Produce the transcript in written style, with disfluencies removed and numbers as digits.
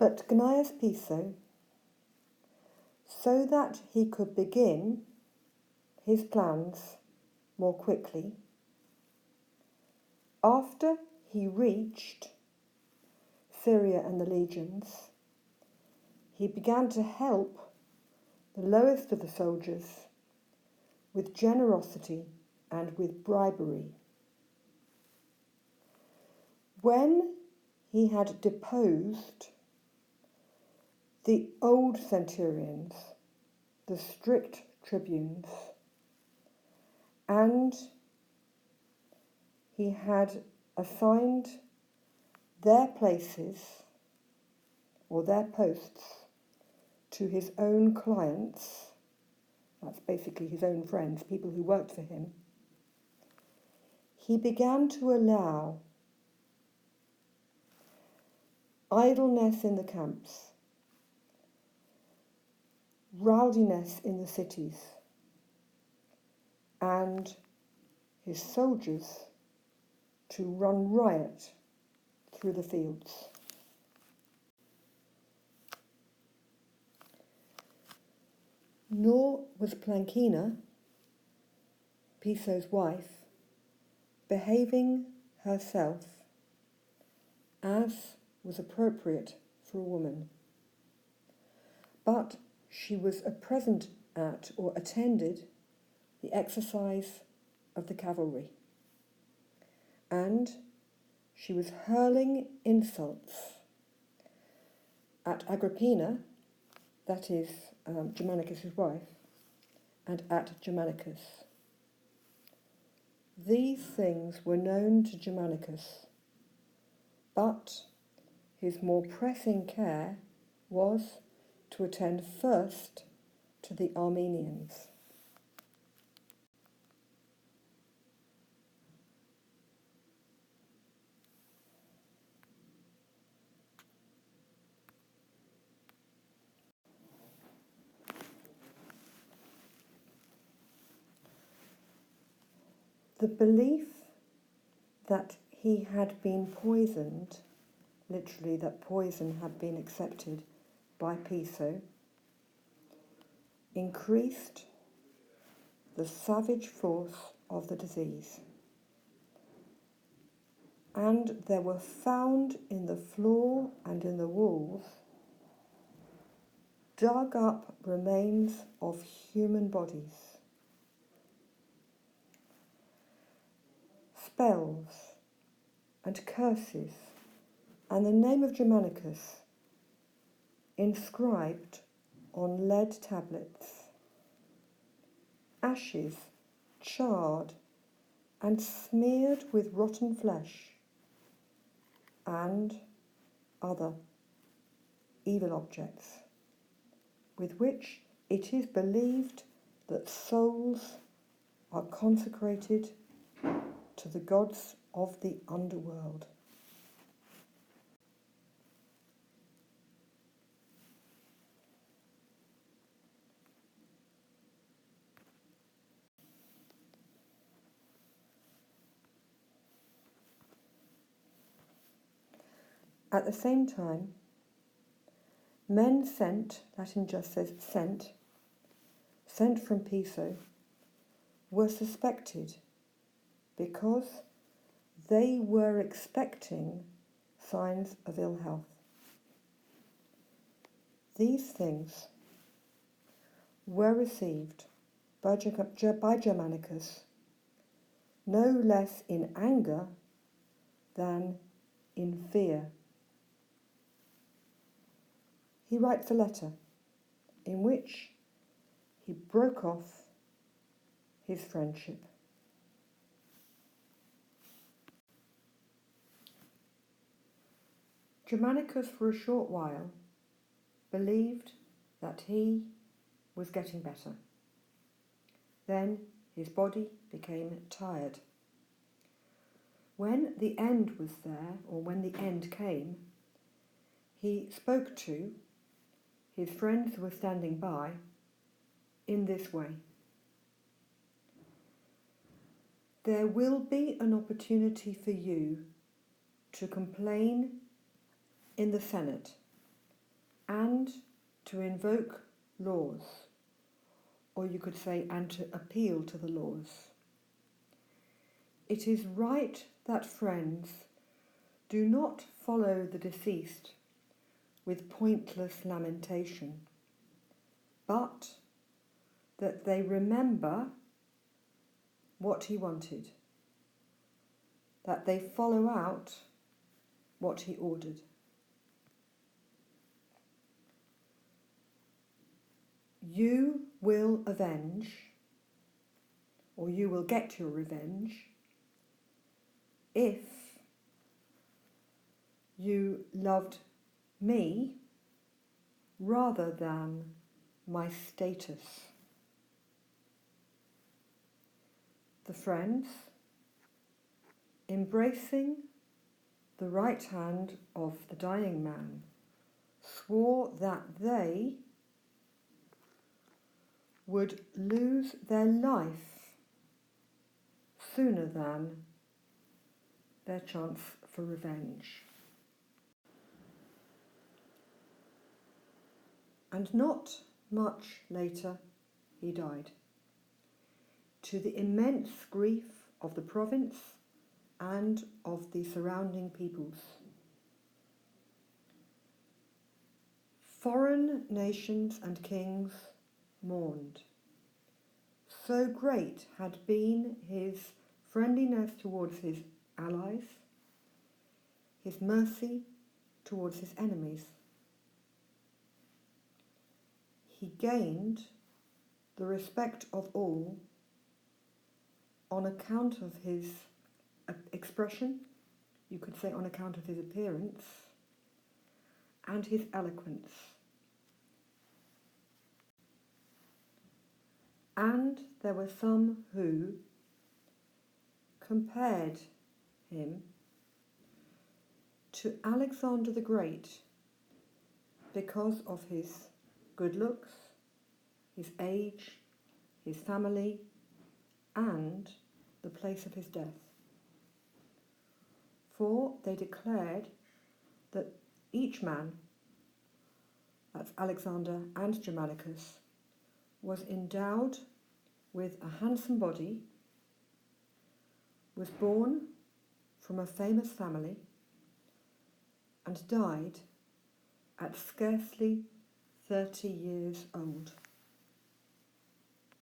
But Gnaeus Piso, so that he could begin his plans more quickly, after he reached Syria and the legions, he began to help the lowest of the soldiers with generosity and with bribery. When he had deposed the old centurions, the strict tribunes, and he had assigned their places or their posts to his own clients, that's basically his own friends, people who worked for him, he began to allow idleness in the camps, rowdiness in the cities, and his soldiers to run riot through the fields. Nor was Plancina, Piso's wife, behaving herself as was appropriate for a woman, but she was present at or attended the exercise of the cavalry, and she was hurling insults at Agrippina, that is Germanicus' wife, and at Germanicus. These things were known to Germanicus, but his more pressing care was to attend first to the Armenians. The belief that he had been poisoned, literally that poison had been accepted by Piso, increased the savage force of the disease. And there were found in the floor and in the walls dug up remains of human bodies. Spells and curses and the name of Germanicus inscribed on lead tablets, ashes charred and smeared with rotten flesh, and other evil objects, with which it is believed that souls are consecrated to the gods of the underworld. At the same time, men sent, Latin just says sent from Piso, were suspected because they were expecting signs of ill health. These things were received by Germanicus no less in anger than in fear. He writes a letter in which he broke off his friendship. Germanicus, for a short while, believed that he was getting better. Then his body became tired. When the end was there, or when the end came, he spoke to his friends who were standing by in this way: there will be an opportunity for you to complain in the Senate and to invoke laws, or you could say, and to appeal to the laws. It is right that friends do not follow the deceased with pointless lamentation, but that they remember what he wanted, that they follow out what he ordered. You will avenge, or you will get your revenge, if you loved me rather than my status. The friends, embracing the right hand of the dying man, swore that they would lose their life sooner than their chance for revenge. And not much later he died, to the immense grief of the province and of the surrounding peoples. Foreign nations and kings mourned. So great had been his friendliness towards his allies, his mercy towards his enemies. He gained the respect of all on account of his expression, you could say on account of his appearance, and his eloquence. And there were some who compared him to Alexander the Great because of his good looks, his age, his family, and the place of his death. For they declared that each man, that's Alexander and Germanicus, was endowed with a handsome body, was born from a famous family, and died at scarcely 30 years old.